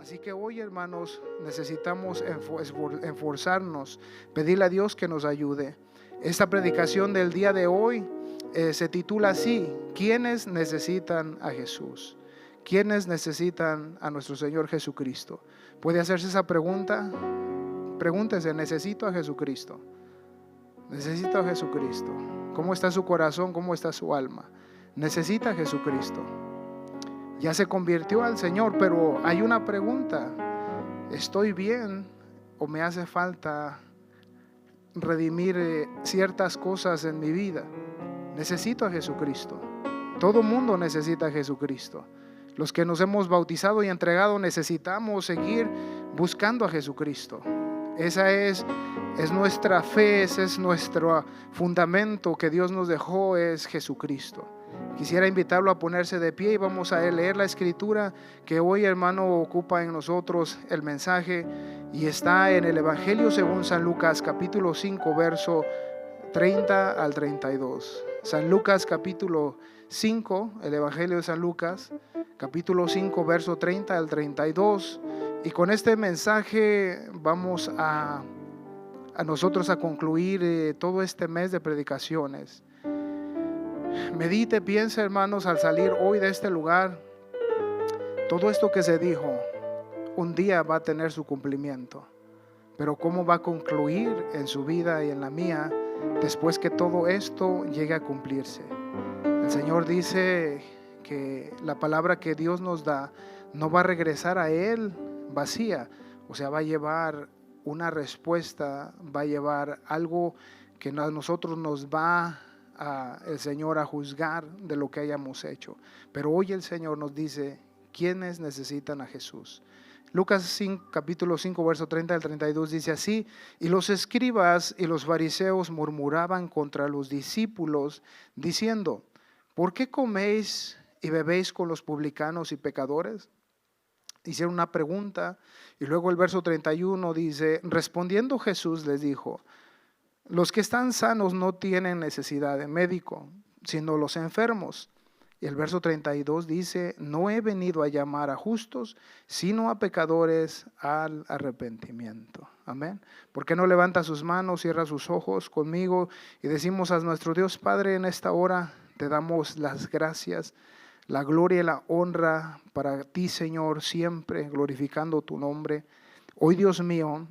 Así que hoy, hermanos, necesitamos esforzarnos, pedirle a Dios que nos ayude. Esta predicación del día de hoy se titula así: ¿quiénes necesitan a Jesús? ¿Quiénes necesitan a nuestro Señor Jesucristo? ¿Puede hacerse esa pregunta? Pregúntese: ¿necesito a Jesucristo? Necesito a Jesucristo. ¿Cómo está su corazón? ¿Cómo está su alma? Necesita a Jesucristo. Ya se convirtió al Señor, pero hay una pregunta: ¿estoy bien o me hace falta redimir ciertas cosas en mi vida? Necesito a Jesucristo. Todo mundo necesita a Jesucristo. Los que nos hemos bautizado y entregado necesitamos seguir buscando a Jesucristo. Esa es nuestra fe, ese es nuestro fundamento que Dios nos dejó, es Jesucristo. Quisiera invitarlo a ponerse de pie y vamos a leer la escritura que hoy, hermano, ocupa en nosotros el mensaje, y está en el Evangelio según San Lucas, capítulo 5, verso 30 al 32. San Lucas capítulo 5, el Evangelio de San Lucas, capítulo 5, verso 30 al 32. Y con este mensaje vamos a nosotros a concluir todo este mes de predicaciones. Medite, piense, hermanos, al salir hoy de este lugar, todo esto que se dijo un día va a tener su cumplimiento, pero cómo va a concluir en su vida y en la mía después que todo esto llegue a cumplirse. El Señor dice que la palabra que Dios nos da no va a regresar a Él vacía, o sea, va a llevar una respuesta, va a llevar algo que a nosotros nos va el Señor a juzgar de lo que hayamos hecho. Pero hoy el Señor nos dice: ¿quiénes necesitan a Jesús? Lucas 5, capítulo 5, verso 30 al 32 dice así: y los escribas y los fariseos murmuraban contra los discípulos, diciendo: ¿por qué coméis y bebéis con los publicanos y pecadores? Hicieron una pregunta, y luego el verso 31 dice: respondiendo Jesús les dijo: los que están sanos no tienen necesidad de médico, sino los enfermos. Y el verso 32 dice: no he venido a llamar a justos, sino a pecadores al arrepentimiento. Amén. ¿Por qué no levanta sus manos, cierra sus ojos conmigo y decimos a nuestro Dios Padre: en esta hora te damos las gracias, la gloria y la honra para ti, Señor, siempre glorificando tu nombre. Hoy, Dios mío,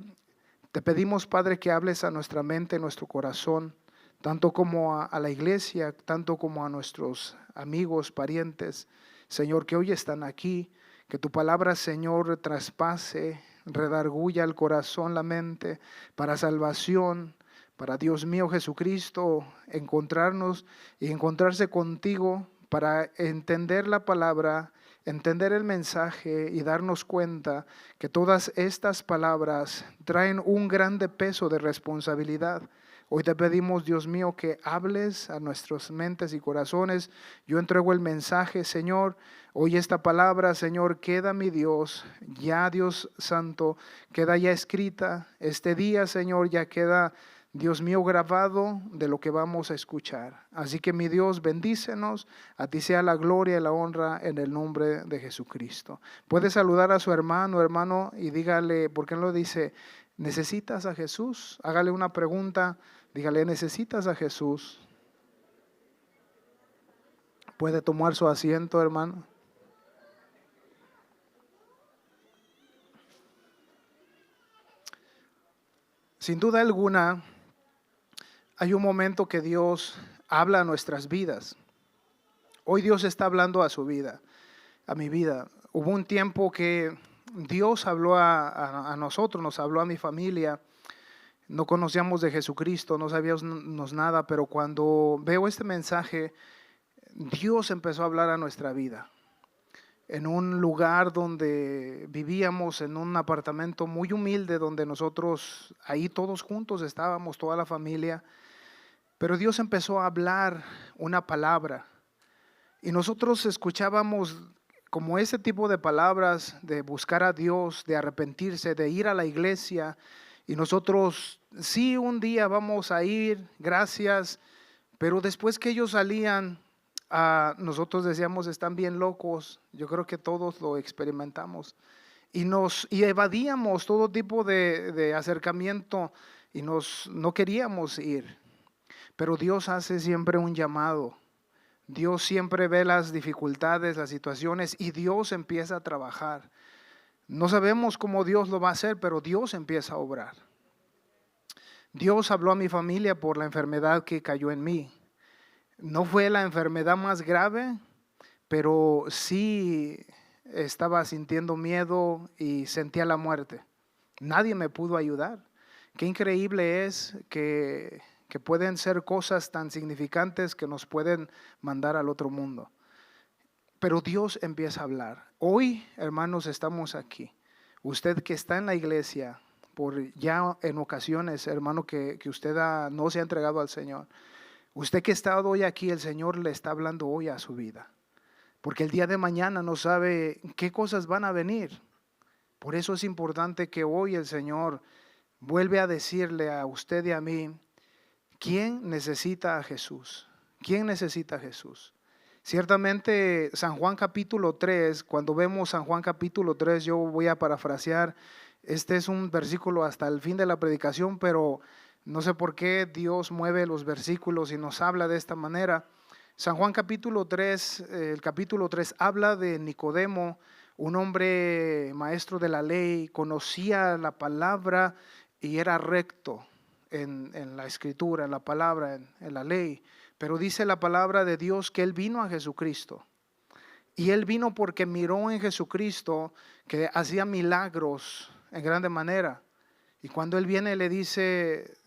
te pedimos, Padre, que hables a nuestra mente, nuestro corazón, tanto como a la iglesia, tanto como a nuestros amigos, parientes, Señor, que hoy están aquí. Que tu palabra, Señor, traspase, redarguya el corazón, la mente, para salvación, para, Dios mío, Jesucristo, encontrarnos y encontrarse contigo, para entender la palabra, entender el mensaje y darnos cuenta que todas estas palabras traen un grande peso de responsabilidad. Hoy te pedimos, Dios mío, que hables a nuestras mentes y corazones. Yo entrego el mensaje, Señor. Hoy esta palabra, Señor, queda, mi Dios, ya, Dios Santo, queda ya escrita. Este día, Señor, ya queda, Dios mío, grabado de lo que vamos a escuchar. Así que, mi Dios, bendícenos. A ti sea la gloria y la honra en el nombre de Jesucristo. Puede saludar a su hermano, y dígale, ¿por qué no lo dice? ¿Necesitas a Jesús? Hágale una pregunta, dígale: ¿necesitas a Jesús? Puede tomar su asiento, hermano. Sin duda alguna, hay un momento que Dios habla a nuestras vidas. Hoy Dios está hablando a su vida, a mi vida. Hubo un tiempo que Dios habló a nosotros, nos habló a mi familia. No conocíamos de Jesucristo, no sabíamos nada, pero cuando veo este mensaje, Dios empezó a hablar a nuestra vida. En un lugar donde vivíamos, en un apartamento muy humilde, donde nosotros ahí todos juntos estábamos, toda la familia. Pero Dios empezó a hablar una palabra y nosotros escuchábamos como ese tipo de palabras de buscar a Dios, de arrepentirse, de ir a la iglesia. Y nosotros, sí, un día vamos a ir, gracias, pero después que ellos salían, nosotros decíamos: están bien locos. Yo creo que todos lo experimentamos. y evadíamos todo tipo de acercamiento y no queríamos ir. Pero Dios hace siempre un llamado. Dios siempre ve las dificultades, las situaciones, y Dios empieza a trabajar. No sabemos cómo Dios lo va a hacer, pero Dios empieza a obrar. Dios habló a mi familia por la enfermedad que cayó en mí. No fue la enfermedad más grave, pero sí estaba sintiendo miedo y sentía la muerte. Nadie me pudo ayudar. Qué increíble es que pueden ser cosas tan significantes que nos pueden mandar al otro mundo. Pero Dios empieza a hablar. Hoy, hermanos, estamos aquí. Usted que está en la iglesia, por ya en ocasiones, hermano, que usted no se ha entregado al Señor. Usted que está hoy aquí, el Señor le está hablando hoy a su vida. Porque el día de mañana no sabe qué cosas van a venir. Por eso es importante que hoy el Señor vuelve a decirle a usted y a mí, ¿quién necesita a Jesús? ¿Quién necesita a Jesús? Ciertamente San Juan capítulo 3, cuando vemos San Juan capítulo 3, yo voy a parafrasear, este es un versículo hasta el fin de la predicación, pero no sé por qué Dios mueve los versículos y nos habla de esta manera. San Juan capítulo 3, el capítulo 3 habla de Nicodemo, un hombre maestro de la ley, conocía la palabra y era recto en la escritura, en la palabra, en la ley. Pero dice la palabra de Dios que él vino a Jesucristo. Y él vino porque miró en Jesucristo que hacía milagros en grande manera. Y cuando él viene le dice,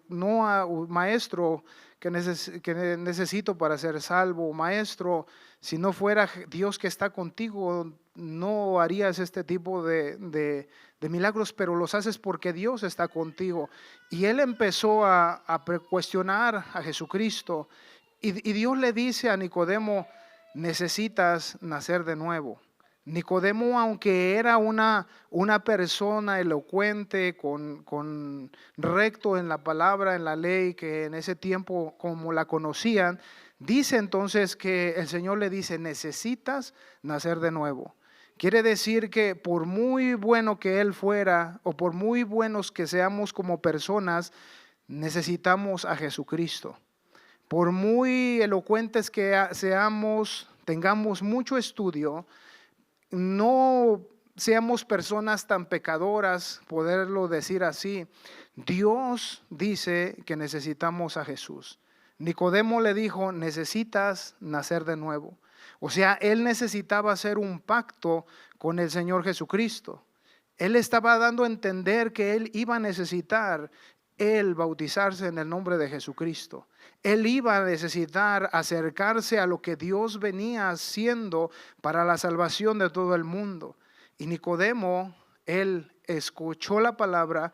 no, maestro, que necesito para ser salvo. Maestro, si no fuera Dios que está contigo, no harías este tipo de milagros, pero los haces porque Dios está contigo. Y él empezó a cuestionar a Jesucristo. Y Dios le dice a Nicodemo, necesitas nacer de nuevo. Nicodemo, aunque era una persona elocuente, con recto en la palabra, en la ley, que en ese tiempo como la conocían, dice entonces que el Señor le dice, necesitas nacer de nuevo. Quiere decir que por muy bueno que él fuera, o por muy buenos que seamos como personas, necesitamos a Jesucristo. Por muy elocuentes que seamos, tengamos mucho estudio, no seamos personas tan pecadoras, poderlo decir así. Dios dice que necesitamos a Jesús. Nicodemo le dijo, necesitas nacer de nuevo. O sea, él necesitaba hacer un pacto con el Señor Jesucristo. Él estaba dando a entender que él iba a necesitar bautizarse en el nombre de Jesucristo. Él iba a necesitar acercarse a lo que Dios venía haciendo para la salvación de todo el mundo. Y Nicodemo, él escuchó la palabra,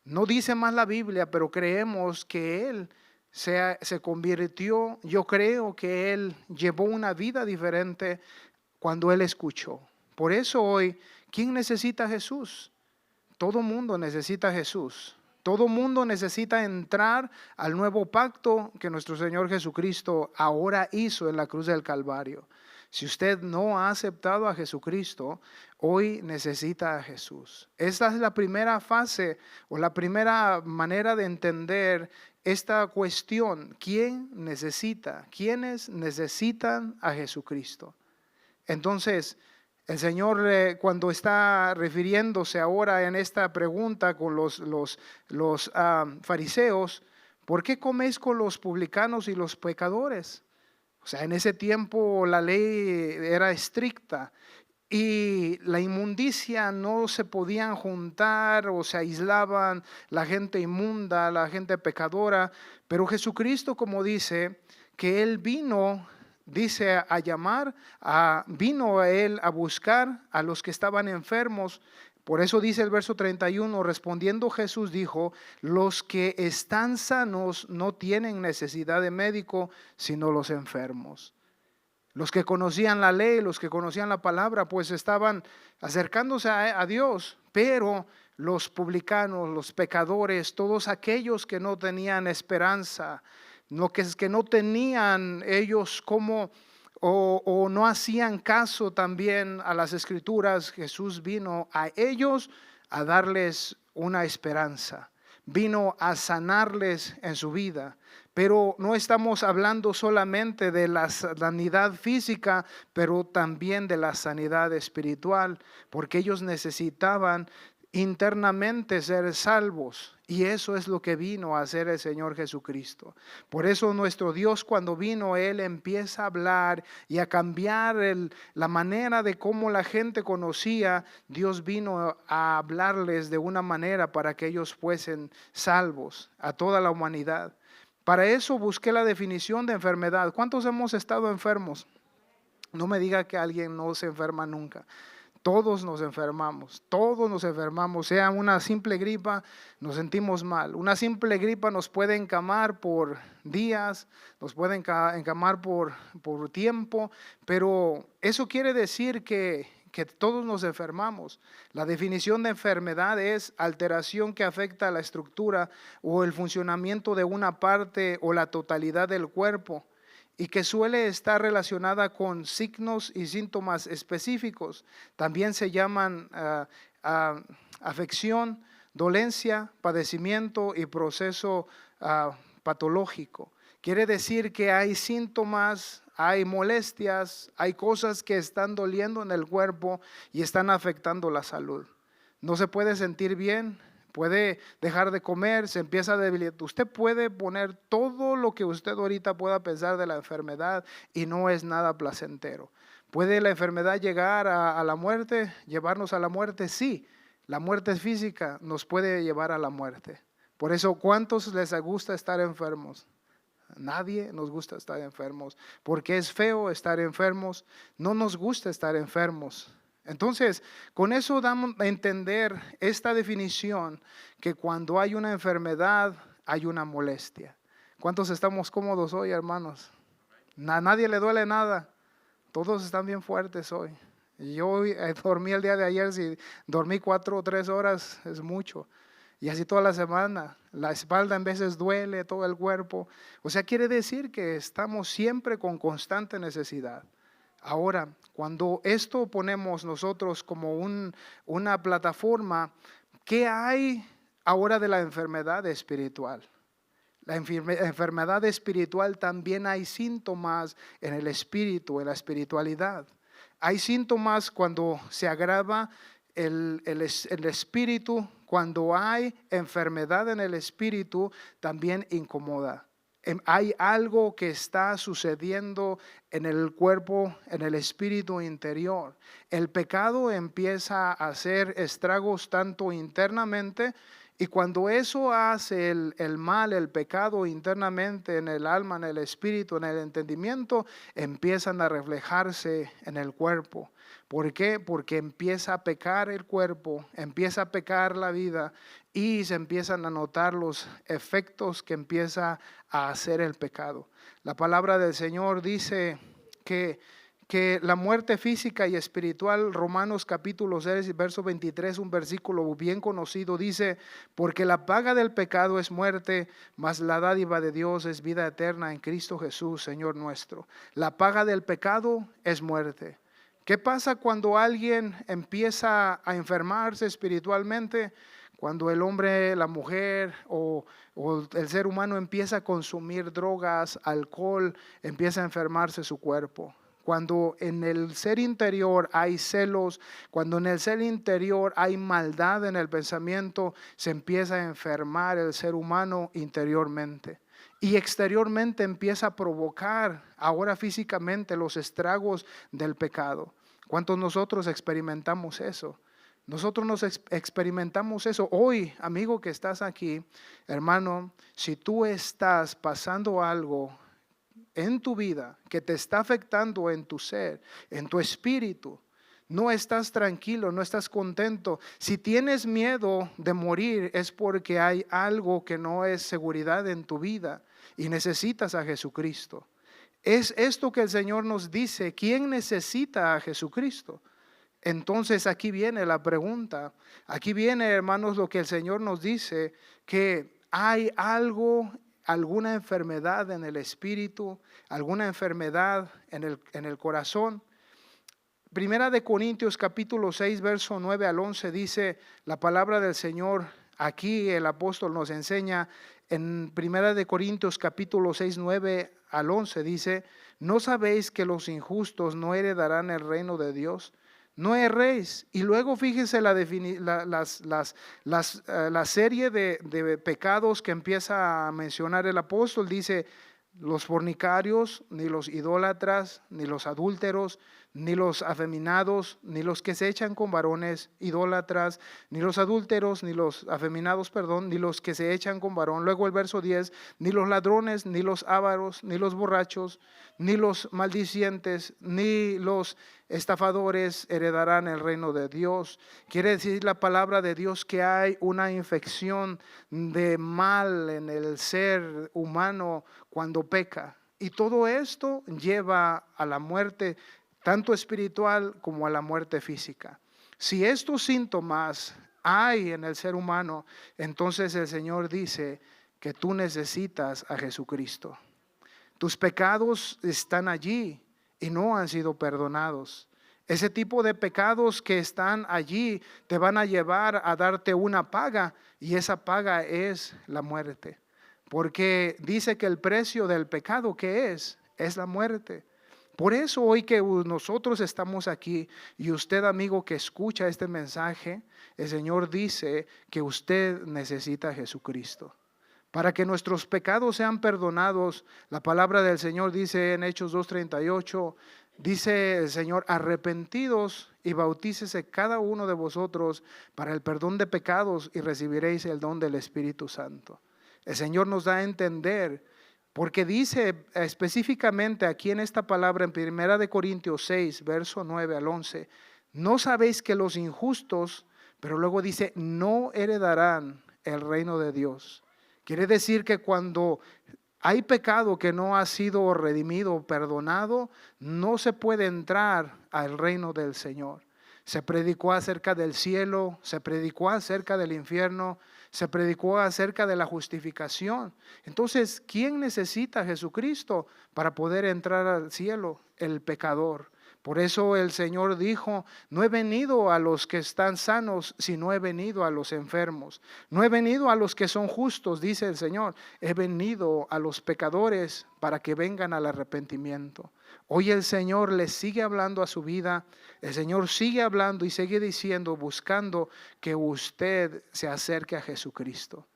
no dice más la Biblia, pero creemos que él se convirtió. Yo creo que él llevó una vida diferente cuando él escuchó. Por eso hoy, ¿quién necesita a Jesús? Todo mundo necesita a Jesús. Todo mundo necesita entrar al nuevo pacto que nuestro Señor Jesucristo ahora hizo en la cruz del Calvario. Si usted no ha aceptado a Jesucristo, hoy necesita a Jesús. Esta es la primera fase o la primera manera de entender esta cuestión. ¿Quién necesita? ¿Quiénes necesitan a Jesucristo? Entonces, el Señor cuando está refiriéndose ahora en esta pregunta con los fariseos, ¿por qué coméis con los publicanos y los pecadores? O sea, en ese tiempo la ley era estricta y la inmundicia no se podían juntar o se aislaban la gente inmunda, la gente pecadora. Pero Jesucristo, como dice, que Él vino, dice a llamar, vino a Él a buscar a los que estaban enfermos. Por eso dice el verso 31, respondiendo Jesús dijo, los que están sanos no tienen necesidad de médico, sino los enfermos. Los que conocían la ley, los que conocían la palabra, pues estaban acercándose a Dios, pero los publicanos, los pecadores, todos aquellos que no tenían esperanza, que no tenían ellos cómo o no hacían caso también a las escrituras, Jesús vino a ellos a darles una esperanza, vino a sanarles en su vida. Pero no estamos hablando solamente de la sanidad física, pero también de la sanidad espiritual, porque ellos necesitaban internamente ser salvos, y eso es lo que vino a hacer el Señor Jesucristo. Por eso nuestro Dios, cuando vino, Él empieza a hablar y a cambiar la manera de cómo la gente conocía. Dios vino a hablarles de una manera para que ellos fuesen salvos, a toda la humanidad. Para eso busqué la definición de enfermedad. ¿Cuántos hemos estado enfermos? No me diga que alguien no se enferma nunca. Todos nos enfermamos, sea una simple gripa, nos sentimos mal. Una simple gripa nos puede encamar por días, nos puede encamar por tiempo, pero eso quiere decir que todos nos enfermamos. La definición de enfermedad es alteración que afecta a la estructura o el funcionamiento de una parte o la totalidad del cuerpo, y que suele estar relacionada con signos y síntomas específicos. También se llaman afección, dolencia, padecimiento y proceso patológico. Quiere decir que hay síntomas, hay molestias, hay cosas que están doliendo en el cuerpo y están afectando la salud. No se puede sentir bien, puede dejar de comer, se empieza a debilitar. Usted puede poner todo lo que usted ahorita pueda pensar de la enfermedad y no es nada placentero. ¿Puede la enfermedad llegar a la muerte, llevarnos a la muerte? Sí, la muerte física nos puede llevar a la muerte. Por eso, ¿cuántos les gusta estar enfermos? Nadie nos gusta estar enfermos, porque es feo estar enfermos, no nos gusta estar enfermos. Entonces, con eso damos a entender esta definición, que cuando hay una enfermedad, hay una molestia. ¿Cuántos estamos cómodos hoy, hermanos? A nadie le duele nada, todos están bien fuertes hoy. Yo dormí el día de ayer, si dormí 4 o 3 horas es mucho. Y así toda la semana, la espalda en veces duele, todo el cuerpo. O sea, quiere decir que estamos siempre con constante necesidad. Ahora, cuando esto ponemos nosotros como una plataforma, ¿qué hay ahora de la enfermedad espiritual? La enfermedad espiritual también hay síntomas en el espíritu, en la espiritualidad. Hay síntomas cuando se agrava el espíritu. Cuando hay enfermedad en el espíritu, también incomoda. Hay algo que está sucediendo en el cuerpo, en el espíritu interior. El pecado empieza a hacer estragos tanto internamente, y cuando eso hace el mal, el pecado internamente en el alma, en el espíritu, en el entendimiento, empiezan a reflejarse en el cuerpo. ¿Por qué? Porque empieza a pecar el cuerpo, empieza a pecar la vida, y se empiezan a notar los efectos que empieza a hacer el pecado. La palabra del Señor dice que la muerte física y espiritual, Romanos capítulo 6, verso 23, un versículo bien conocido, dice: porque la paga del pecado es muerte, mas la dádiva de Dios es vida eterna en Cristo Jesús, Señor nuestro. La paga del pecado es muerte. ¿Qué pasa cuando alguien empieza a enfermarse espiritualmente? Cuando el hombre, la mujer o el ser humano empieza a consumir drogas, alcohol, empieza a enfermarse su cuerpo. Cuando en el ser interior hay celos, cuando en el ser interior hay maldad en el pensamiento, se empieza a enfermar el ser humano interiormente. Y exteriormente empieza a provocar ahora físicamente los estragos del pecado. ¿Cuántos nosotros experimentamos eso? Nosotros nos experimentamos eso. Hoy, amigo que estás aquí, hermano, si tú estás pasando algo en tu vida que te está afectando en tu ser, en tu espíritu, no estás tranquilo, no estás contento, si tienes miedo de morir, es porque hay algo que no es seguridad en tu vida y necesitas a Jesucristo. Es esto que el Señor nos dice: ¿quién necesita a Jesucristo? Entonces aquí viene la pregunta, aquí viene, hermanos, lo que el Señor nos dice, que hay algo alguna enfermedad en el espíritu, alguna enfermedad en el corazón. Primera de Corintios capítulo 6, verso 9 al 11 dice la palabra del Señor. Aquí el apóstol nos enseña en Primera de Corintios capítulo 6, 9 al 11 dice: ¿no sabéis que los injustos no heredarán el reino de Dios? No erréis. Y luego fíjense la serie de pecados que empieza a mencionar el apóstol. Dice: los fornicarios, ni los idólatras, ni los adúlteros, ni los afeminados, ni los que se echan con varones idólatras, ni los adúlteros, ni los afeminados, ni los que se echan con varón. Luego el verso 10, ni los ladrones, ni los ávaros, ni los borrachos, ni los maldicientes, ni los estafadores heredarán el reino de Dios. Quiere decir la palabra de Dios que hay una infección de mal en el ser humano cuando peca. Y todo esto lleva a la muerte, tanto espiritual como a la muerte física. Si estos síntomas hay en el ser humano, entonces el Señor dice que tú necesitas a Jesucristo. Tus pecados están allí y no han sido perdonados. Ese tipo de pecados que están allí te van a llevar a darte una paga, y esa paga es la muerte. Porque dice que el precio del pecado, ¿qué es? Es la muerte. Por eso hoy que nosotros estamos aquí, y usted, amigo que escucha este mensaje, el Señor dice que usted necesita a Jesucristo. Para que nuestros pecados sean perdonados, la palabra del Señor dice en Hechos 2:38, dice el Señor: arrepentidos y bautícese cada uno de vosotros para el perdón de pecados y recibiréis el don del Espíritu Santo. El Señor nos da a entender, porque dice específicamente aquí en esta palabra en 1 Corintios 6, verso 9 al 11, no sabéis que los injustos, pero luego dice, no heredarán el reino de Dios. Quiere decir que cuando hay pecado que no ha sido redimido, perdonado, no se puede entrar al reino del Señor. Se predicó acerca del cielo, se predicó acerca del infierno, se predicó acerca de la justificación. Entonces, ¿quién necesita a Jesucristo para poder entrar al cielo? El pecador. Por eso el Señor dijo: no he venido a los que están sanos, sino he venido a los enfermos. No he venido a los que son justos, dice el Señor. He venido a los pecadores para que vengan al arrepentimiento. Hoy el Señor les sigue hablando a su vida. El Señor sigue hablando y sigue diciendo, buscando que usted se acerque a Jesucristo.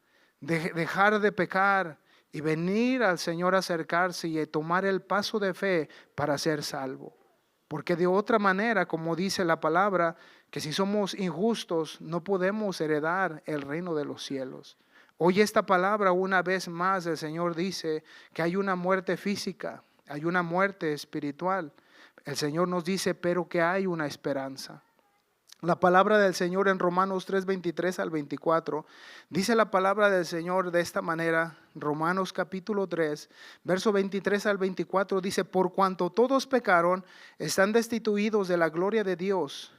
Dejar de pecar y venir al Señor a acercarse y tomar el paso de fe para ser salvo. Porque de otra manera, como dice la palabra, que si somos injustos no podemos heredar el reino de los cielos. Hoy esta palabra una vez más el Señor dice que hay una muerte física, hay una muerte espiritual. El Señor nos dice, pero que hay una esperanza. La palabra del Señor en Romanos 3, 23 al 24, dice la palabra del Señor de esta manera. Romanos capítulo 3, verso 23 al 24 dice, por cuanto todos pecaron, están destituidos de la gloria de Dios.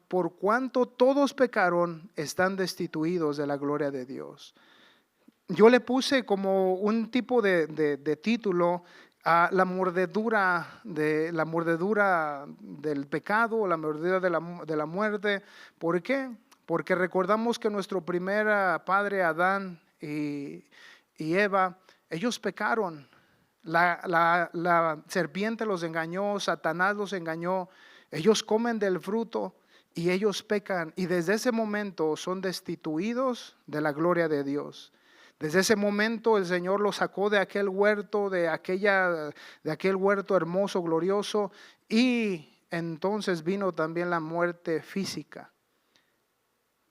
Por cuanto todos pecaron, están destituidos de la gloria de Dios. Yo le puse como un tipo de título a la mordedura del pecado, la mordedura de la muerte. ¿Por qué? Porque recordamos que nuestro primer padre Adán y Eva, ellos pecaron. La serpiente los engañó, Satanás los engañó. Ellos comen del fruto y ellos pecan, y desde ese momento son destituidos de la gloria de Dios. Desde ese momento el Señor los sacó de aquel huerto, de aquel huerto hermoso, glorioso, y entonces vino también la muerte física.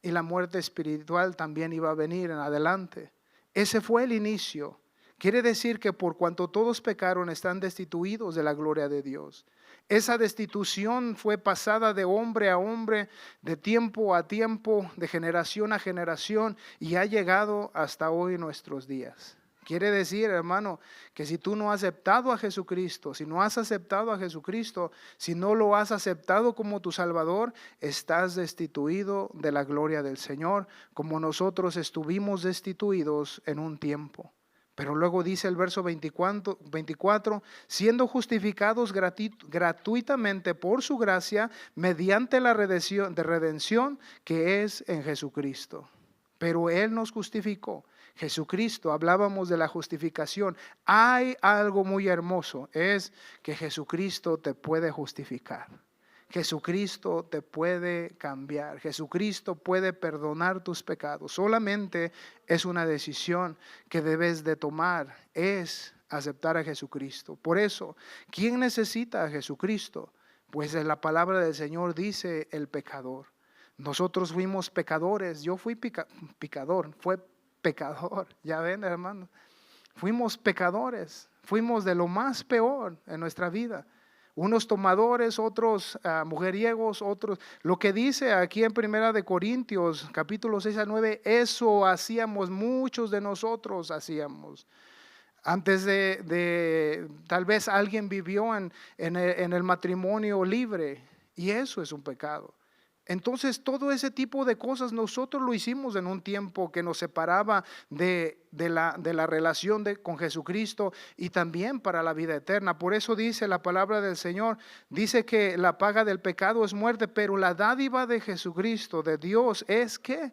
Y la muerte espiritual también iba a venir en adelante. Ese fue el inicio. Quiere decir que por cuanto todos pecaron, están destituidos de la gloria de Dios. Esa destitución fue pasada de hombre a hombre, de tiempo a tiempo, de generación a generación, y ha llegado hasta hoy nuestros días. Quiere decir, hermano, que si tú no has aceptado a Jesucristo, si no has aceptado a Jesucristo, si no lo has aceptado como tu Salvador, estás destituido de la gloria del Señor, como nosotros estuvimos destituidos en un tiempo. Pero luego dice el verso 24, siendo justificados gratuitamente por su gracia, mediante la redención que es en Jesucristo. Pero Él nos justificó. Jesucristo, hablábamos de la justificación. Hay algo muy hermoso, es que Jesucristo te puede justificar. Jesucristo te puede cambiar. Jesucristo puede perdonar tus pecados. Solamente es una decisión que debes de tomar, es aceptar a Jesucristo. Por eso, ¿quién necesita a Jesucristo? Pues en la palabra del Señor dice el pecador. Nosotros fuimos pecadores. Yo fui pecador, fue pecador. Ya ven, hermano. Fuimos pecadores. Fuimos de lo más peor en nuestra vida. Unos tomadores, otros mujeriegos, otros. Lo que dice aquí en Primera de Corintios, capítulo 6 a 9, eso hacíamos, muchos de nosotros hacíamos. Antes de tal vez alguien vivió en el matrimonio libre, y eso es un pecado. Entonces todo ese tipo de cosas nosotros lo hicimos en un tiempo que nos separaba de la relación con Jesucristo y también para la vida eterna. Por eso dice la palabra del Señor, dice que la paga del pecado es muerte, pero la dádiva de Jesucristo, de Dios, es ¿qué?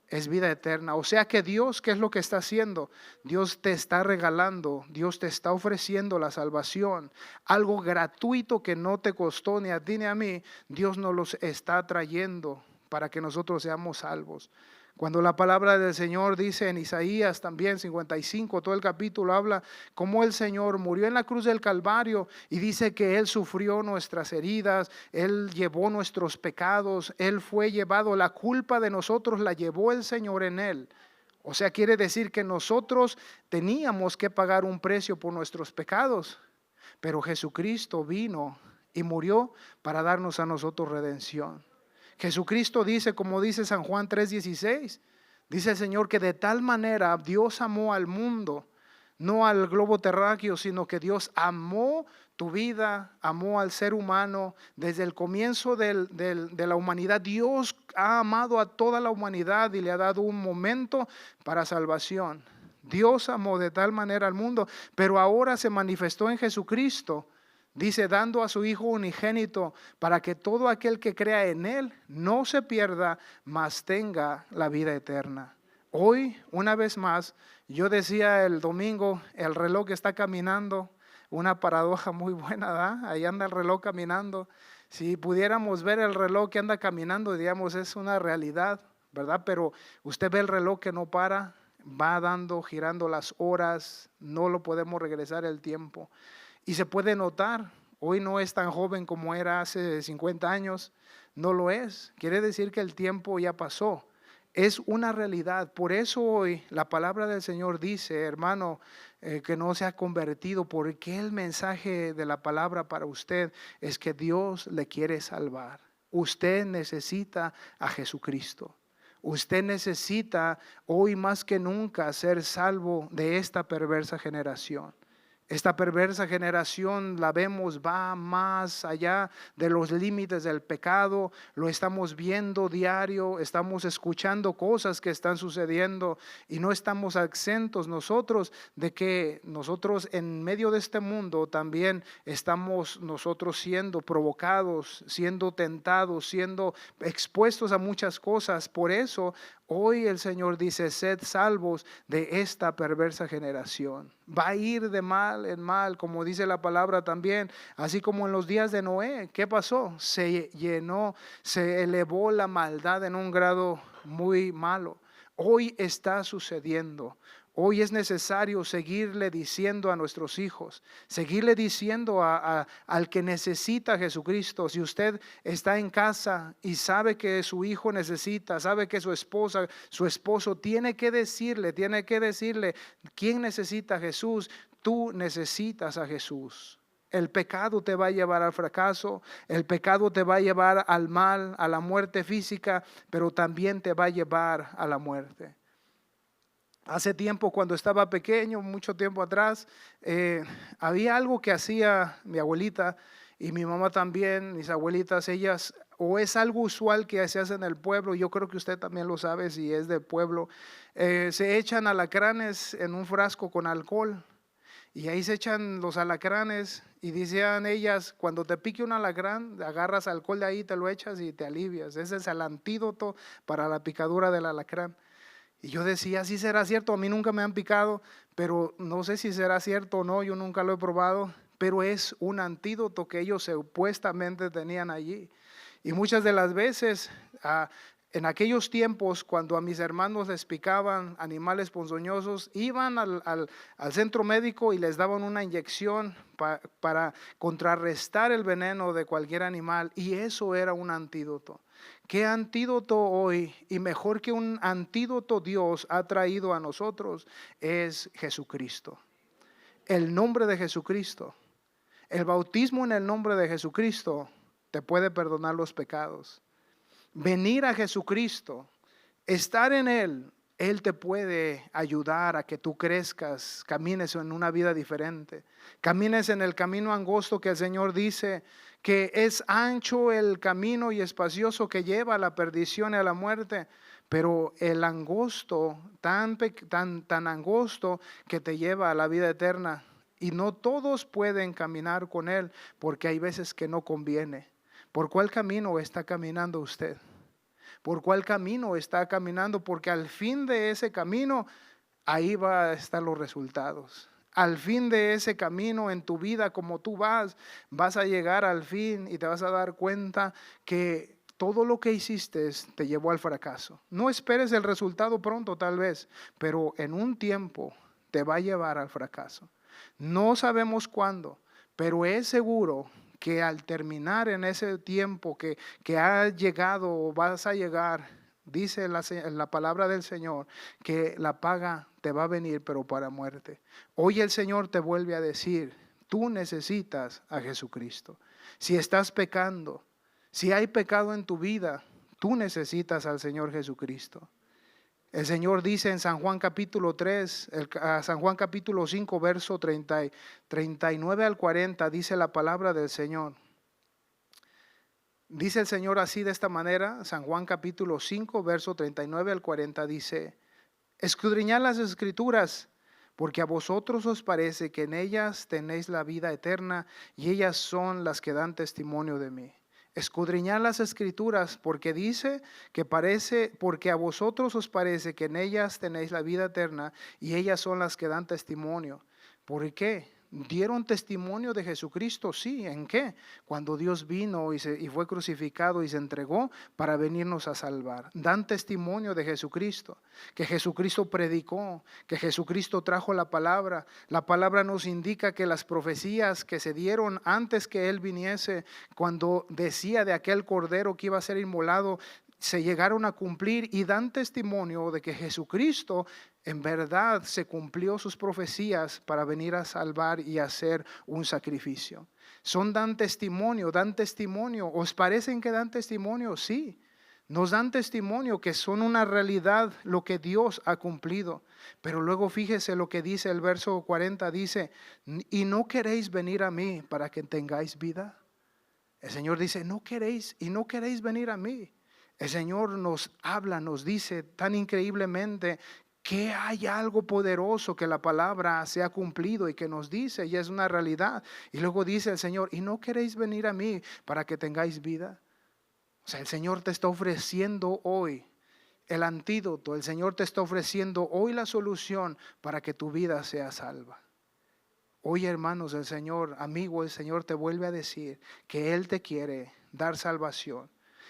Es vida eterna. O sea que Dios, ¿qué es lo que está haciendo? Dios te está regalando, Dios te está ofreciendo la salvación, algo gratuito que no te costó ni a ti ni a mí. Dios nos los está trayendo para que nosotros seamos salvos. Cuando la palabra del Señor dice en Isaías también 55, todo el capítulo habla cómo el Señor murió en la cruz del Calvario y dice que Él sufrió nuestras heridas, Él llevó nuestros pecados, Él fue llevado, la culpa de nosotros la llevó el Señor en Él. O sea, quiere decir que nosotros teníamos que pagar un precio por nuestros pecados, pero Jesucristo vino y murió para darnos a nosotros redención. Jesucristo dice, como dice San Juan 3:16, dice el Señor que de tal manera Dios amó al mundo, no al globo terráqueo, sino que Dios amó tu vida, amó al ser humano. Desde el comienzo de la humanidad, Dios ha amado a toda la humanidad y le ha dado un momento para salvación. Dios amó de tal manera al mundo, pero ahora se manifestó en Jesucristo. Dice, dando a su Hijo unigénito para que todo aquel que crea en Él no se pierda, mas tenga la vida eterna. Hoy, una vez más, yo decía el domingo, el reloj está caminando, una paradoja muy buena, ¿verdad? Ahí anda el reloj caminando. Si pudiéramos ver el reloj que anda caminando, diríamos, es una realidad, ¿verdad? Pero usted ve el reloj que no para, va dando, girando las horas, no lo podemos regresar el tiempo. Y se puede notar, hoy no es tan joven como era hace 50 años, no lo es. Quiere decir que el tiempo ya pasó. Es una realidad. Por eso hoy la palabra del Señor dice, hermano, que no se ha convertido, porque el mensaje de la palabra para usted es que Dios le quiere salvar. Usted necesita a Jesucristo. Usted necesita hoy más que nunca ser salvo de esta perversa generación. Esta perversa generación, la vemos, va más allá de los límites del pecado. Lo estamos viendo diario, estamos escuchando cosas que están sucediendo y no estamos exentos nosotros de que nosotros en medio de este mundo también estamos nosotros siendo provocados, siendo tentados, siendo expuestos a muchas cosas. Por eso hoy el Señor dice, sed salvos de esta perversa generación. Va a ir de mal en mal, como dice la palabra también, así como en los días de Noé. ¿Qué pasó? Se llenó, se elevó la maldad en un grado muy malo. Hoy está sucediendo. Hoy es necesario seguirle diciendo a nuestros hijos, seguirle diciendo al que necesita a Jesucristo. Si usted está en casa y sabe que su hijo necesita, sabe que su esposa, su esposo tiene que decirle, ¿quién necesita a Jesús? Tú necesitas a Jesús. El pecado te va a llevar al fracaso, el pecado te va a llevar al mal, a la muerte física, pero también te va a llevar a la muerte. Hace tiempo, cuando estaba pequeño, mucho tiempo atrás, había algo que hacía mi abuelita y mi mamá también, mis abuelitas, ellas o es algo usual que se hace en el pueblo. Yo creo que usted también lo sabe si es del pueblo. Se echan alacranes en un frasco con alcohol y ahí se echan los alacranes y decían ellas, cuando te pique un alacrán, agarras alcohol de ahí, te lo echas y te alivias. Ese es el antídoto para la picadura del alacrán. Y yo decía, sí será cierto, a mí nunca me han picado, pero no sé si será cierto o no, yo nunca lo he probado, pero es un antídoto que ellos supuestamente tenían allí. Y muchas de las veces, en aquellos tiempos, cuando a mis hermanos les picaban animales ponzoñosos, iban al centro médico y les daban una inyección para contrarrestar el veneno de cualquier animal, y eso era un antídoto. ¿Qué antídoto hoy, y mejor que un antídoto Dios ha traído a nosotros? Es Jesucristo. El nombre de Jesucristo. El bautismo en el nombre de Jesucristo te puede perdonar los pecados. Venir a Jesucristo, estar en Él, Él te puede ayudar a que tú crezcas, camines en una vida diferente, camines en el camino angosto que el Señor dice que es ancho el camino y espacioso que lleva a la perdición y a la muerte, pero el angosto, tan angosto que te lleva a la vida eterna. Y no todos pueden caminar con Él porque hay veces que no conviene. ¿Por cuál camino está caminando usted? ¿Por cuál camino está caminando? Porque al fin de ese camino, ahí van a estar los resultados. Al fin de ese camino en tu vida, como tú vas a llegar al fin y te vas a dar cuenta que todo lo que hiciste te llevó al fracaso. No esperes el resultado pronto tal vez, pero en un tiempo te va a llevar al fracaso. No sabemos cuándo, pero es seguro que al terminar en ese tiempo que ha llegado o vas a llegar, dice la palabra del Señor, que la paga te va a venir, pero para muerte. Hoy el Señor te vuelve a decir, tú necesitas a Jesucristo. Si estás pecando, si hay pecado en tu vida, tú necesitas al Señor Jesucristo. El Señor dice en San Juan capítulo 3, San Juan capítulo 5, verso 39 al 40, dice la palabra del Señor. Dice el Señor así de esta manera, San Juan capítulo 5, verso 39 al 40, dice, escudriñad las Escrituras, porque a vosotros os parece que en ellas tenéis la vida eterna, y ellas son las que dan testimonio de mí. Escudriñad las Escrituras, porque dice porque a vosotros os parece que en ellas tenéis la vida eterna, y ellas son las que dan testimonio. ¿Por qué? ¿Dieron testimonio de Jesucristo? Sí. ¿En qué? Cuando Dios vino y fue crucificado y se entregó para venirnos a salvar. Dan testimonio de Jesucristo, que Jesucristo predicó, que Jesucristo trajo la palabra. La palabra nos indica que las profecías que se dieron antes que Él viniese, cuando decía de aquel cordero que iba a ser inmolado, se llegaron a cumplir, y dan testimonio de que Jesucristo en verdad se cumplió sus profecías para venir a salvar y hacer un sacrificio. Dan testimonio. ¿Os parecen que dan testimonio? Sí. Nos dan testimonio que son una realidad lo que Dios ha cumplido. Pero luego fíjese lo que dice el verso 40, dice, y no queréis venir a mí para que tengáis vida. El Señor dice, no queréis venir a mí. El Señor nos habla, nos dice tan increíblemente que hay algo poderoso que la palabra se ha cumplido y que nos dice, y es una realidad. Y luego dice el Señor, ¿y no queréis venir a mí para que tengáis vida? O sea, el Señor te está ofreciendo hoy el antídoto, el Señor te está ofreciendo hoy la solución para que tu vida sea salva. Hoy, hermanos, el Señor te vuelve a decir que Él te quiere dar salvación,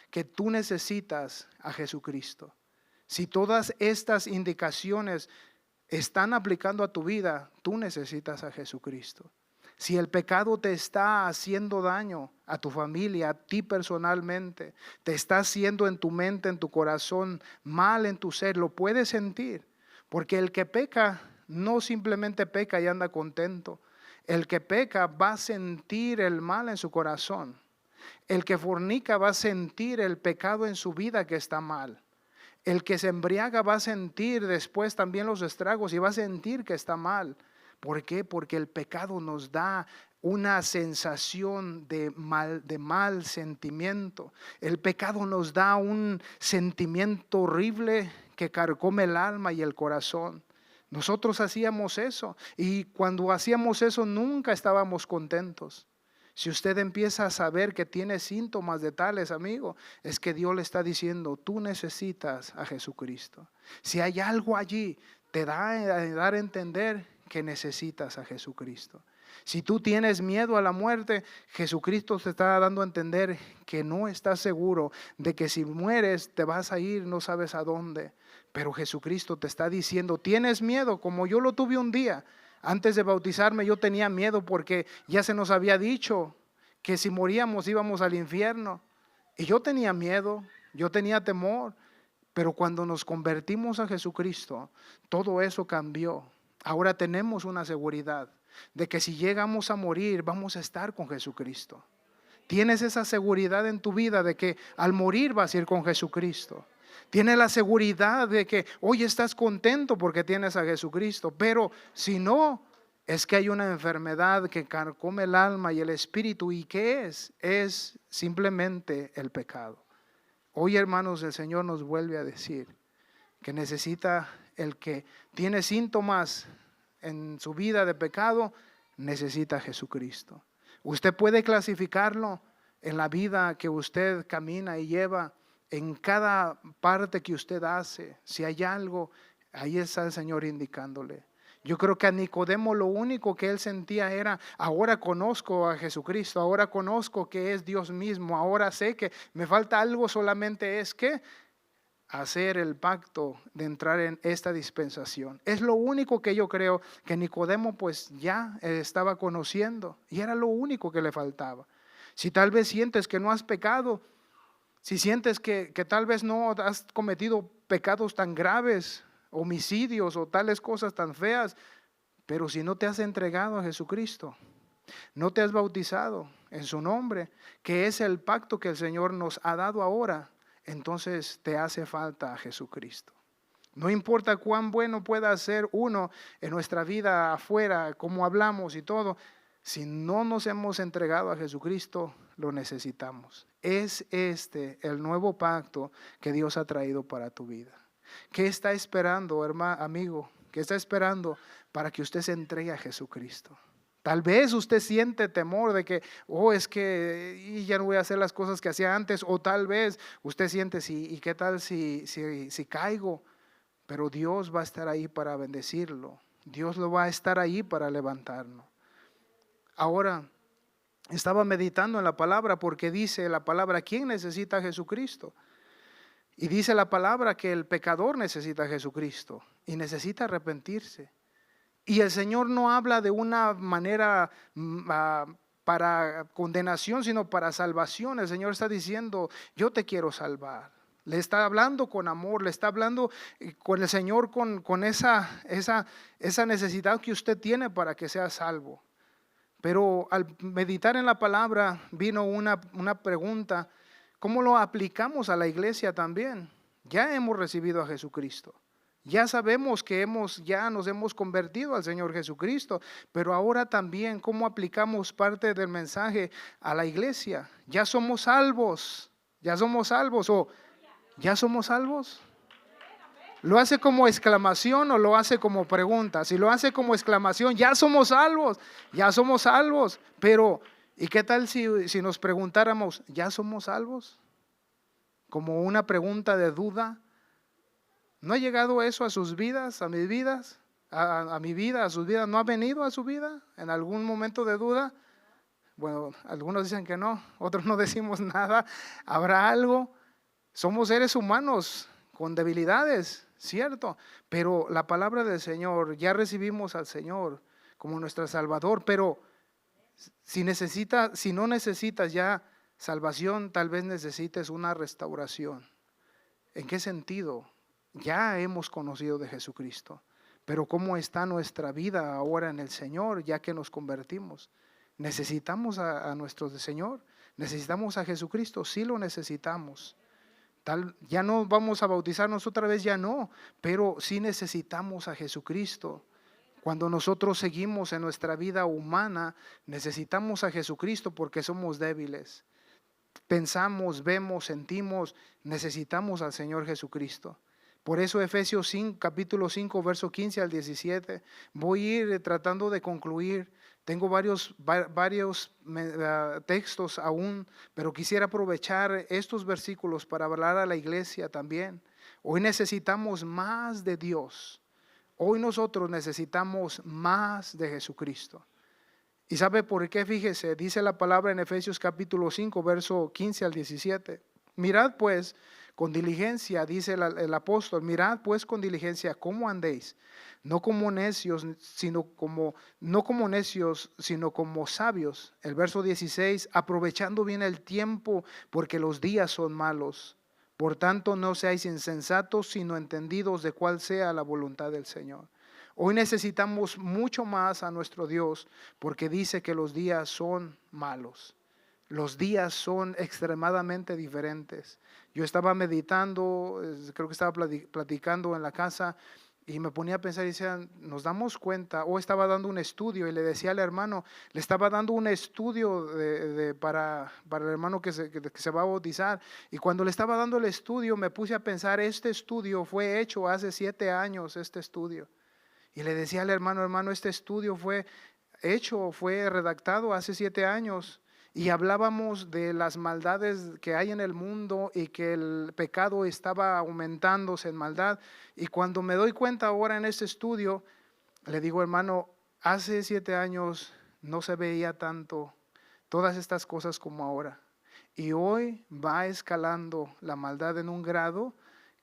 que tú necesitas a Jesucristo. Si todas estas indicaciones están aplicando a tu vida, tú necesitas a Jesucristo. Si el pecado te está haciendo daño a tu familia, a ti personalmente, te está haciendo en tu mente, en tu corazón, mal en tu ser, lo puedes sentir. Porque el que peca no simplemente peca y anda contento. El que peca va a sentir el mal en su corazón. El que fornica va a sentir el pecado en su vida que está mal. El que se embriaga va a sentir después también los estragos y va a sentir que está mal. ¿Por qué? Porque el pecado nos da una sensación de mal sentimiento. El pecado nos da un sentimiento horrible que carcome el alma y el corazón. Nosotros hacíamos eso y cuando hacíamos eso nunca estábamos contentos. Si usted empieza a saber que tiene síntomas de tales, amigo, es que Dios le está diciendo, tú necesitas a Jesucristo. Si hay algo allí, te da a dar a entender que necesitas a Jesucristo. Si tú tienes miedo a la muerte, Jesucristo te está dando a entender que no estás seguro de que si mueres te vas a ir, no sabes a dónde. Pero Jesucristo te está diciendo, tienes miedo como yo lo tuve un día. Antes de bautizarme yo tenía miedo porque ya se nos había dicho que si moríamos íbamos al infierno. Y yo tenía miedo, yo tenía temor. Pero cuando nos convertimos a Jesucristo, todo eso cambió. Ahora tenemos una seguridad de que si llegamos a morir, vamos a estar con Jesucristo. Tienes esa seguridad en tu vida de que al morir vas a ir con Jesucristo. Tienes la seguridad de que hoy estás contento porque tienes a Jesucristo. Pero si no, es que hay una enfermedad que carcome el alma y el espíritu. ¿Y qué es? Es simplemente el pecado. Hoy, hermanos, el Señor nos vuelve a decir que necesita el que tiene síntomas en su vida de pecado, necesita a Jesucristo. Usted puede clasificarlo en la vida que usted camina y lleva, en cada parte que usted hace. Si hay algo, ahí está el Señor indicándole. Yo creo que a Nicodemo lo único que él sentía era, ahora conozco a Jesucristo, ahora conozco que es Dios mismo, ahora sé que me falta algo, solamente es que hacer el pacto de entrar en esta dispensación. Es lo único que yo creo que Nicodemo pues ya estaba conociendo y era lo único que le faltaba. Si tal vez sientes que no has pecado, si sientes que tal vez no has cometido pecados tan graves, homicidios o tales cosas tan feas, pero si no te has entregado a Jesucristo, no te has bautizado en su nombre, que es el pacto que el Señor nos ha dado ahora, entonces te hace falta a Jesucristo. No importa cuán bueno pueda ser uno en nuestra vida afuera, cómo hablamos y todo, si no nos hemos entregado a Jesucristo, lo necesitamos. Es este el nuevo pacto que Dios ha traído para tu vida. ¿Qué está esperando, hermano, amigo? ¿Qué está esperando para que usted se entregue a Jesucristo? Tal vez usted siente temor de que, es que ya no voy a hacer las cosas que hacía antes. O tal vez usted siente, ¿y qué tal si caigo? Pero Dios va a estar ahí para bendecirlo. Dios lo va a estar ahí para levantarlo. Ahora, estaba meditando en la palabra porque dice la palabra, ¿quién necesita a Jesucristo? Y dice la palabra que el pecador necesita a Jesucristo y necesita arrepentirse. Y el Señor no habla de una manera para condenación, sino para salvación. El Señor está diciendo, yo te quiero salvar. Le está hablando con amor, le está hablando con el Señor con esa necesidad que usted tiene para que sea salvo. Pero al meditar en la palabra vino una pregunta, ¿cómo lo aplicamos a la iglesia también? Ya hemos recibido a Jesucristo. Ya sabemos que ya nos hemos convertido al Señor Jesucristo, pero ahora también, ¿cómo aplicamos parte del mensaje a la iglesia? ¿Ya somos salvos? ¿Ya somos salvos? ¿O ya somos salvos? ¿Lo hace como exclamación o lo hace como pregunta? Si lo hace como exclamación, ya somos salvos, ya somos salvos. Pero, ¿y qué tal si nos preguntáramos, ya somos salvos? Como una pregunta de duda. ¿No ha llegado eso a sus vidas, a mis vidas, a mi vida, a sus vidas? ¿No ha venido a su vida en algún momento de duda? Bueno, algunos dicen que no, otros no decimos nada. ¿Habrá algo? Somos seres humanos con debilidades, cierto, pero la palabra del Señor, ya recibimos al Señor como nuestro Salvador, pero si no necesitas ya salvación, tal vez necesites una restauración. ¿En qué sentido? Ya hemos conocido de Jesucristo, pero ¿cómo está nuestra vida ahora en el Señor ya que nos convertimos? ¿Necesitamos a nuestro Señor? ¿Necesitamos a Jesucristo? Sí lo necesitamos. Ya no vamos a bautizarnos otra vez, ya no, pero sí necesitamos a Jesucristo. Cuando nosotros seguimos en nuestra vida humana, necesitamos a Jesucristo porque somos débiles. Pensamos, vemos, sentimos, necesitamos al Señor Jesucristo. Por eso Efesios 5, capítulo 5, verso 15 al 17, voy a ir tratando de concluir. Tengo varios textos aún, pero quisiera aprovechar estos versículos para hablar a la iglesia también. Hoy necesitamos más de Dios. Hoy nosotros necesitamos más de Jesucristo. ¿Y sabe por qué? Fíjese, dice la palabra en Efesios capítulo 5, verso 15 al 17. Mirad pues con diligencia, dice el apóstol, mirad pues con diligencia cómo andéis, no como necios, sino como sabios. El verso 16, aprovechando bien el tiempo, porque los días son malos. Por tanto, no seáis insensatos, sino entendidos de cuál sea la voluntad del Señor. Hoy necesitamos mucho más a nuestro Dios, porque dice que los días son malos. Los días son extremadamente diferentes. Yo estaba meditando, creo que estaba platicando en la casa y me ponía a pensar y decía, nos damos cuenta, o estaba dando un estudio y le decía al hermano, le estaba dando un estudio para el hermano que se va a bautizar, y cuando le estaba dando el estudio me puse a pensar, este estudio fue hecho hace 7 años, este estudio. Y le decía al hermano, este estudio fue redactado hace 7 años. Y hablábamos de las maldades que hay en el mundo y que el pecado estaba aumentándose en maldad. Y cuando me doy cuenta ahora en este estudio, le digo, hermano, hace 7 años no se veía tanto todas estas cosas como ahora. Y hoy va escalando la maldad en un grado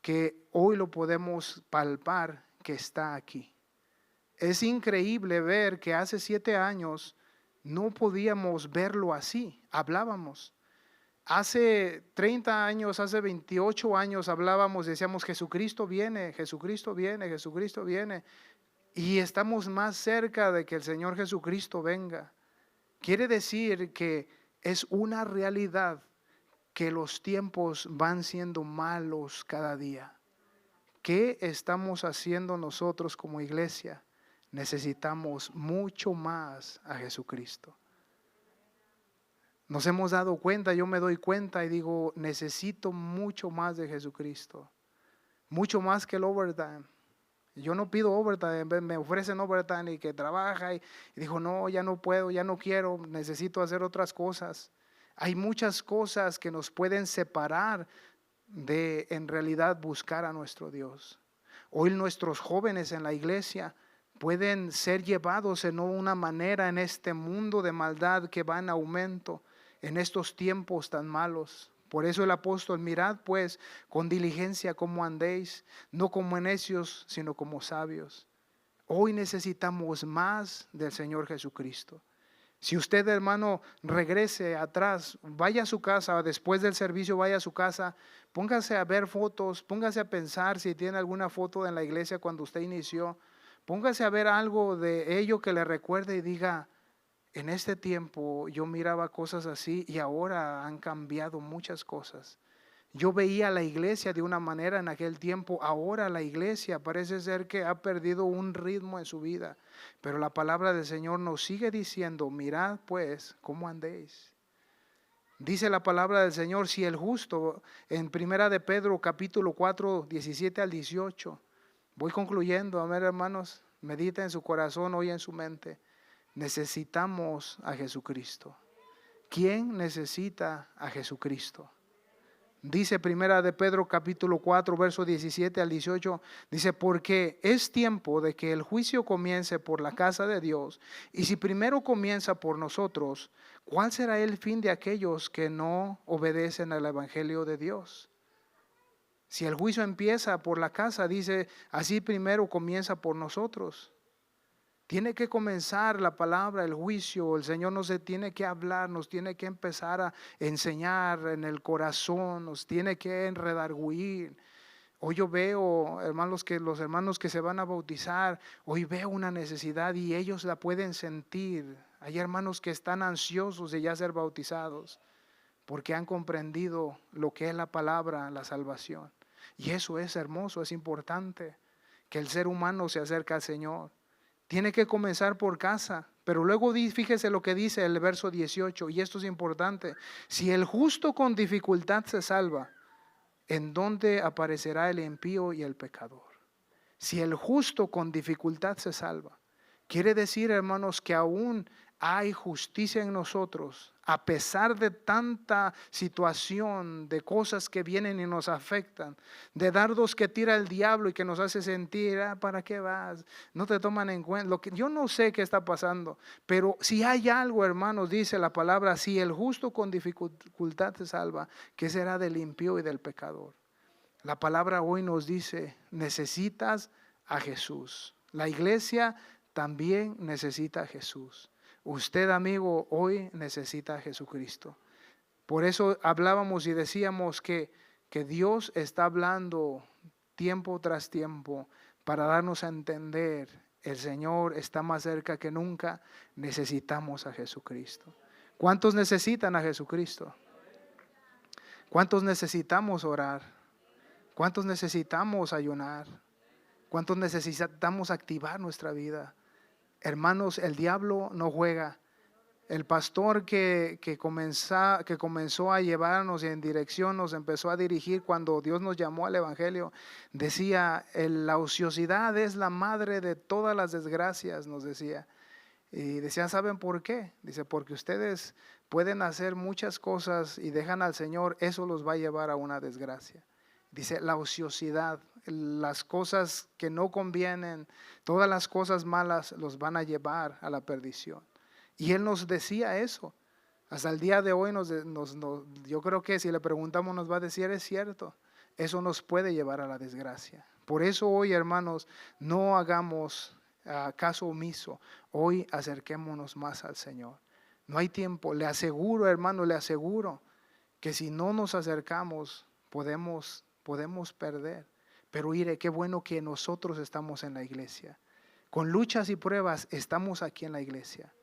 que hoy lo podemos palpar que está aquí. Es increíble ver que hace 7 años no podíamos verlo así, hablábamos. Hace 30 años, hace 28 años hablábamos, decíamos Jesucristo viene, Jesucristo viene, Jesucristo viene. Y estamos más cerca de que el Señor Jesucristo venga. Quiere decir que es una realidad que los tiempos van siendo malos cada día. ¿Qué estamos haciendo nosotros como iglesia? Necesitamos mucho más a Jesucristo. Nos hemos dado cuenta, yo me doy cuenta y digo, necesito mucho más de Jesucristo. Mucho más que el overtime. Yo no pido overtime, me ofrecen overtime y que trabaja y digo, no, ya no puedo, ya no quiero, necesito hacer otras cosas. Hay muchas cosas que nos pueden separar de en realidad buscar a nuestro Dios. Hoy nuestros jóvenes en la iglesia pueden ser llevados en una manera en este mundo de maldad que va en aumento en estos tiempos tan malos. Por eso el apóstol, mirad pues con diligencia cómo andéis, no como necios, sino como sabios. Hoy necesitamos más del Señor Jesucristo. Si usted, hermano, regrese atrás, vaya a su casa, después del servicio vaya a su casa, póngase a ver fotos, póngase a pensar si tiene alguna foto en la iglesia cuando usted inició. Póngase a ver algo de ello que le recuerde y diga, en este tiempo yo miraba cosas así y ahora han cambiado muchas cosas. Yo veía la iglesia de una manera en aquel tiempo, ahora la iglesia parece ser que ha perdido un ritmo en su vida. Pero la palabra del Señor nos sigue diciendo, mirad pues cómo andéis. Dice la palabra del Señor, si el justo, en primera de Pedro capítulo 4, 17 al 18, voy concluyendo, a ver hermanos, medita en su corazón, hoy en su mente. Necesitamos a Jesucristo. ¿Quién necesita a Jesucristo? Dice primera de Pedro capítulo 4, verso 17 al 18, dice, porque es tiempo de que el juicio comience por la casa de Dios, y si primero comienza por nosotros, ¿cuál será el fin de aquellos que no obedecen al evangelio de Dios? Si el juicio empieza por la casa, dice, así primero comienza por nosotros. Tiene que comenzar la palabra, el juicio, el Señor nos tiene que hablar, nos tiene que empezar a enseñar en el corazón, nos tiene que enredarguir. Hoy yo veo, hermanos, que los hermanos que se van a bautizar, hoy veo una necesidad y ellos la pueden sentir. Hay hermanos que están ansiosos de ya ser bautizados porque han comprendido lo que es la palabra, la salvación. Y eso es hermoso, es importante, que el ser humano se acerque al Señor. Tiene que comenzar por casa. Pero luego fíjese lo que dice el verso 18, y esto es importante. Si el justo con dificultad se salva, ¿en dónde aparecerá el impío y el pecador? Si el justo con dificultad se salva, quiere decir, hermanos, que aún hay justicia en nosotros, a pesar de tanta situación, de cosas que vienen y nos afectan, de dardos que tira el diablo y que nos hace sentir, ¿para qué vas? No te toman en cuenta. Yo no sé qué está pasando, pero si hay algo, hermanos, dice la palabra, si el justo con dificultad se salva, ¿qué será del impío y del pecador? La palabra hoy nos dice, necesitas a Jesús. La iglesia también necesita a Jesús. Usted, amigo, hoy necesita a Jesucristo. Por eso hablábamos y decíamos que Dios está hablando tiempo tras tiempo para darnos a entender, el Señor está más cerca que nunca, necesitamos a Jesucristo. ¿Cuántos necesitan a Jesucristo? ¿Cuántos necesitamos orar? ¿Cuántos necesitamos ayunar? ¿Cuántos necesitamos activar nuestra vida? Hermanos, el diablo no juega. El pastor que comenzó a llevarnos en dirección, nos empezó a dirigir cuando Dios nos llamó al Evangelio, decía, la ociosidad es la madre de todas las desgracias, nos decía. Y decían, ¿saben por qué? Dice, porque ustedes pueden hacer muchas cosas y dejan al Señor, eso los va a llevar a una desgracia. Dice, la ociosidad, las cosas que no convienen, todas las cosas malas los van a llevar a la perdición. Y Él nos decía eso. Hasta el día de hoy yo creo que si le preguntamos nos va a decir, es cierto, eso nos puede llevar a la desgracia. Por eso hoy, hermanos, no hagamos caso omiso. Hoy acerquémonos más al Señor. No hay tiempo. Le aseguro, hermano, le aseguro que si no nos acercamos podemos perder. Pero mire, qué bueno que nosotros estamos en la iglesia. Con luchas y pruebas estamos aquí en la iglesia.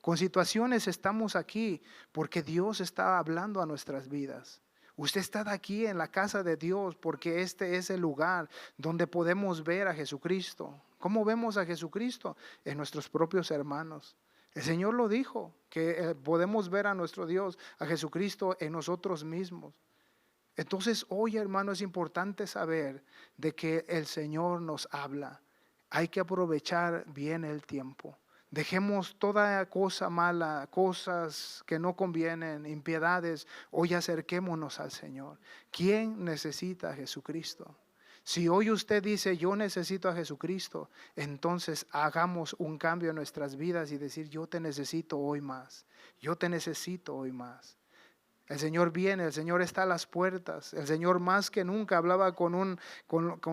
Con situaciones estamos aquí porque Dios está hablando a nuestras vidas. Usted está aquí en la casa de Dios porque este es el lugar donde podemos ver a Jesucristo. ¿Cómo vemos a Jesucristo? En nuestros propios hermanos. El Señor lo dijo, que podemos ver a nuestro Dios, a Jesucristo en nosotros mismos. Entonces hoy, hermano, es importante saber de que el Señor nos habla. Hay que aprovechar bien el tiempo. Dejemos toda cosa mala, cosas que no convienen, impiedades. Hoy acerquémonos al Señor. ¿Quién necesita a Jesucristo? Si hoy usted dice, yo necesito a Jesucristo, entonces hagamos un cambio en nuestras vidas y decir, yo te necesito hoy más. Yo te necesito hoy más. El Señor viene, el Señor está a las puertas. El Señor más que nunca hablaba con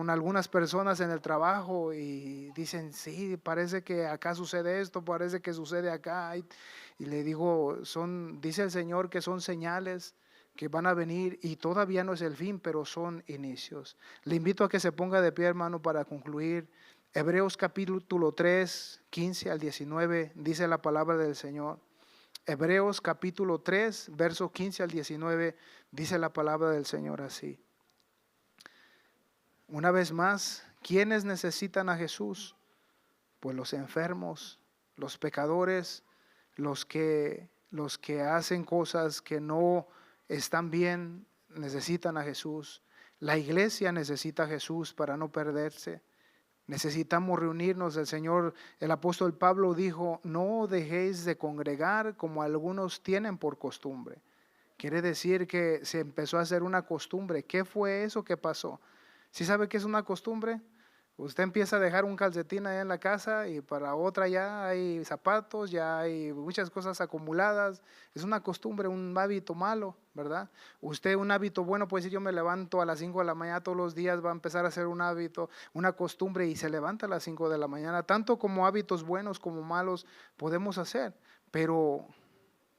algunas personas en el trabajo y dicen, sí, parece que acá sucede esto, parece que sucede acá. Y le digo, dice el Señor que son señales que van a venir y todavía no es el fin, pero son inicios. Le invito a que se ponga de pie, hermano, para concluir. Hebreos capítulo 3, 15 al 19, dice la palabra del Señor. Hebreos capítulo 3, versos 15 al 19, dice la palabra del Señor así. Una vez más, ¿quiénes necesitan a Jesús? Pues los enfermos, los pecadores, los que hacen cosas que no están bien, necesitan a Jesús. La iglesia necesita a Jesús para no perderse. Necesitamos reunirnos. El apóstol Pablo dijo, no dejéis de congregar como algunos tienen por costumbre. Quiere decir que se empezó a hacer una costumbre. ¿Qué fue eso que pasó? ¿Sí sabe qué es una costumbre? Usted empieza a dejar un calcetín allá en la casa y para otra ya hay zapatos, ya hay muchas cosas acumuladas. Es una costumbre, un hábito malo, ¿verdad? Usted un hábito bueno puede decir yo me levanto a las 5 de la mañana todos los días, va a empezar a hacer un hábito, una costumbre y se levanta a las 5 de la mañana. Tanto como hábitos buenos como malos podemos hacer, pero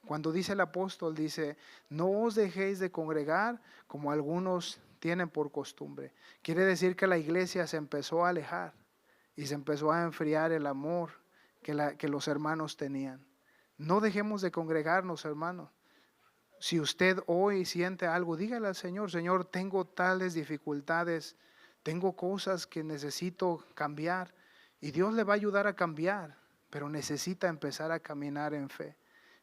cuando dice el apóstol, dice, no os dejéis de congregar como algunos tienen por costumbre. Quiere decir que la iglesia se empezó a alejar y se empezó a enfriar el amor que los hermanos tenían. No dejemos de congregarnos, hermanos. Si usted hoy siente algo, dígale al Señor, Señor, tengo tales dificultades, tengo cosas que necesito cambiar. Y Dios le va a ayudar a cambiar, pero necesita empezar a caminar en fe.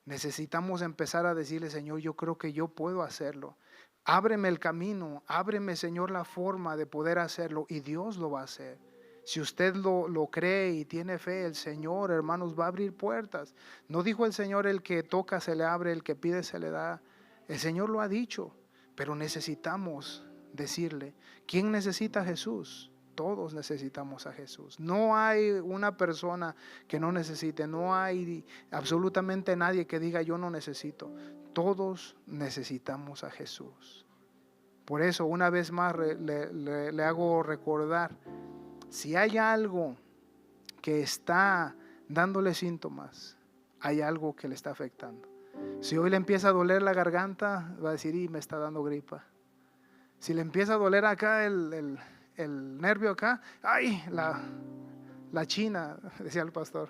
Necesitamos empezar a decirle, Señor, yo creo que yo puedo hacerlo. Ábreme el camino, ábreme, Señor, la forma de poder hacerlo, y Dios lo va a hacer. Si usted lo cree y tiene fe, el Señor, hermanos, va a abrir puertas. No dijo el Señor, el que toca se le abre, el que pide se le da. El Señor lo ha dicho, pero necesitamos decirle. ¿Quién necesita a Jesús? Todos necesitamos a Jesús. No hay una persona que no necesite, no hay absolutamente nadie que diga yo no necesito. Todos necesitamos a Jesús. Por eso una vez más le hago recordar, si hay algo que está dándole síntomas, hay algo que le está afectando. Si hoy le empieza a doler la garganta, va a decir, y me está dando gripa. Si le empieza a doler acá el nervio acá, ay, la china, decía el pastor,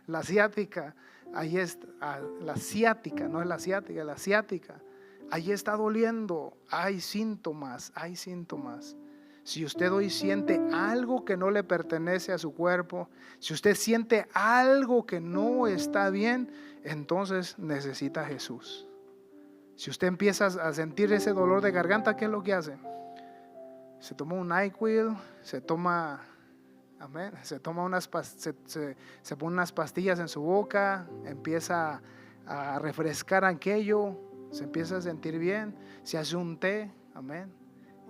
la asiática, ahí está, la ciática, no es la asiática, la asiática, ahí está doliendo, hay síntomas. Si usted hoy siente algo que no le pertenece a su cuerpo, si usted siente algo que no está bien, entonces necesita a Jesús. Si usted empieza a sentir ese dolor de garganta, ¿qué es lo que hace? Se toma un NyQuil, se pone unas pastillas en su boca, empieza a refrescar aquello, se empieza a sentir bien, se hace un té, amén.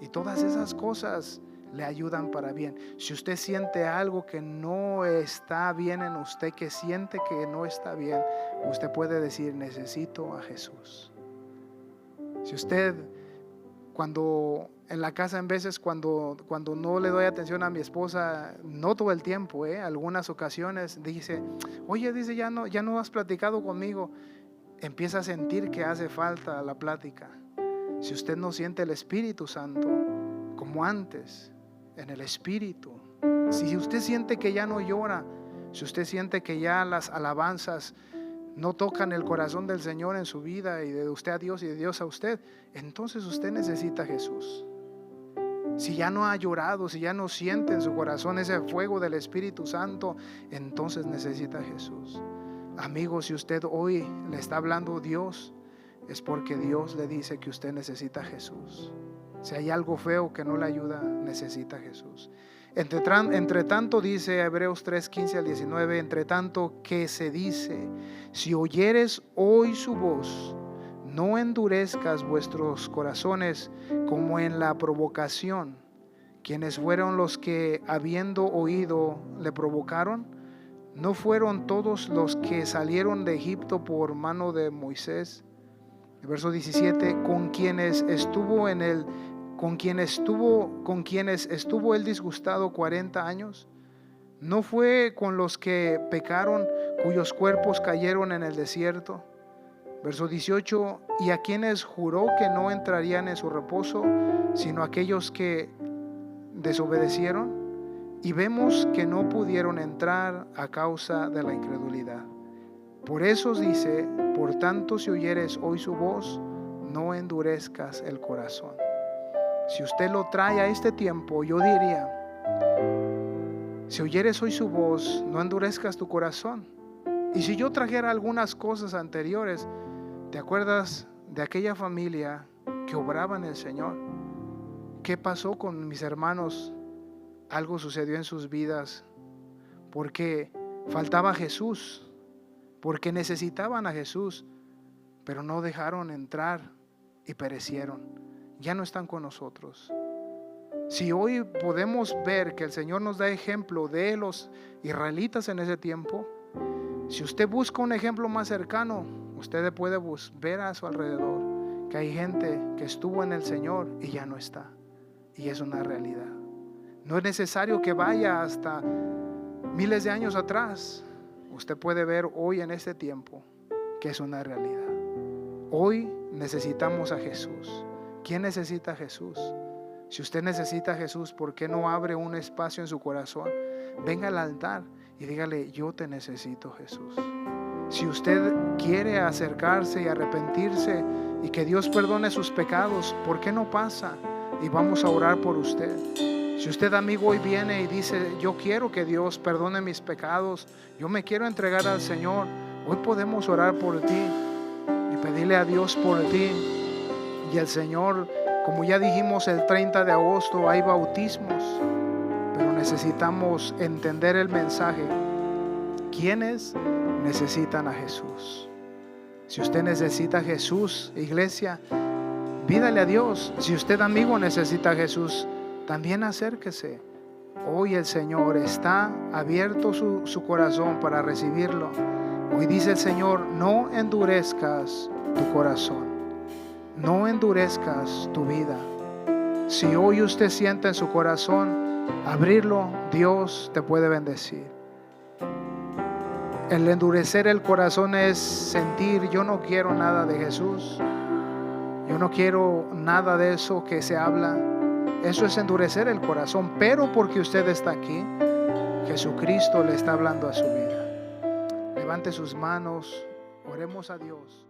Y todas esas cosas le ayudan para bien. Si usted siente algo que no está bien en usted, que siente que no está bien, usted puede decir, necesito a Jesús. Si usted, cuando en la casa, en veces cuando no le doy atención a mi esposa, no todo el tiempo, algunas ocasiones dice, oye, dice, ya no has platicado conmigo, empieza a sentir que hace falta la plática. Si usted no siente el Espíritu Santo como antes, en el Espíritu, si usted siente que ya no llora, si usted siente que ya las alabanzas no tocan el corazón del Señor en su vida, y de usted a Dios y de Dios a usted, entonces usted necesita a Jesús. Si ya no ha llorado, si ya no siente en su corazón ese fuego del Espíritu Santo, entonces necesita a Jesús. Amigo, si usted hoy le está hablando Dios, es porque Dios le dice que usted necesita a Jesús. Si hay algo feo que no le ayuda, necesita a Jesús. Entre tanto, dice Hebreos 3, 15 al 19, entre tanto que se dice, si oyeres hoy su voz, no endurezcas vuestros corazones como en la provocación. Quienes fueron los que, habiendo oído, le provocaron? ¿No fueron todos los que salieron de Egipto por mano de Moisés? Verso 17, con quienes estuvo él disgustado 40 años. ¿No fue con los que pecaron, cuyos cuerpos cayeron en el desierto? Verso 18, y a quienes juró que no entrarían en su reposo, sino aquellos que desobedecieron, y vemos que no pudieron entrar a causa de la incredulidad. Por eso dice, por tanto, si oyeres hoy su voz, no endurezcas el corazón. Si usted lo trae a este tiempo, yo diría, si oyeres hoy su voz, no endurezcas tu corazón. Y si yo trajera algunas cosas anteriores, ¿te acuerdas de aquella familia que obraba en el Señor? ¿Qué pasó con mis hermanos? Algo sucedió en sus vidas porque faltaba Jesús, porque necesitaban a Jesús, pero no dejaron entrar y perecieron. Ya no están con nosotros. Si hoy podemos ver que el Señor nos da ejemplo de los israelitas en ese tiempo, si usted busca un ejemplo más cercano, usted puede ver a su alrededor que hay gente que estuvo en el Señor y ya no está. Y es una realidad. No es necesario que vaya hasta miles de años atrás. Usted puede ver hoy en este tiempo que es una realidad. Hoy necesitamos a Jesús. ¿Quién necesita a Jesús? Si usted necesita a Jesús, ¿por qué no abre un espacio en su corazón? Venga al altar y dígale, yo te necesito, Jesús. Si usted quiere acercarse y arrepentirse y que Dios perdone sus pecados, ¿por qué no pasa? Y vamos a orar por usted. Si usted, amigo, hoy viene y dice, yo quiero que Dios perdone mis pecados, yo me quiero entregar al Señor, hoy podemos orar por ti y pedirle a Dios por ti. Y el Señor, como ya dijimos, el 30 de agosto hay bautismos, pero necesitamos entender el mensaje. ¿Quiénes necesitan a Jesús? Si usted necesita a Jesús, iglesia, pídale a Dios. Si usted, amigo, necesita a Jesús, también acérquese. Hoy el Señor está abierto su corazón para recibirlo. Hoy dice el Señor, no endurezcas tu corazón, no endurezcas tu vida. Si hoy usted siente en su corazón abrirlo, Dios te puede bendecir. El endurecer el corazón es sentir, yo no quiero nada de Jesús, yo no quiero nada de eso que se habla. Eso es endurecer el corazón, pero porque usted está aquí, Jesucristo le está hablando a su vida. Levante sus manos, oremos a Dios.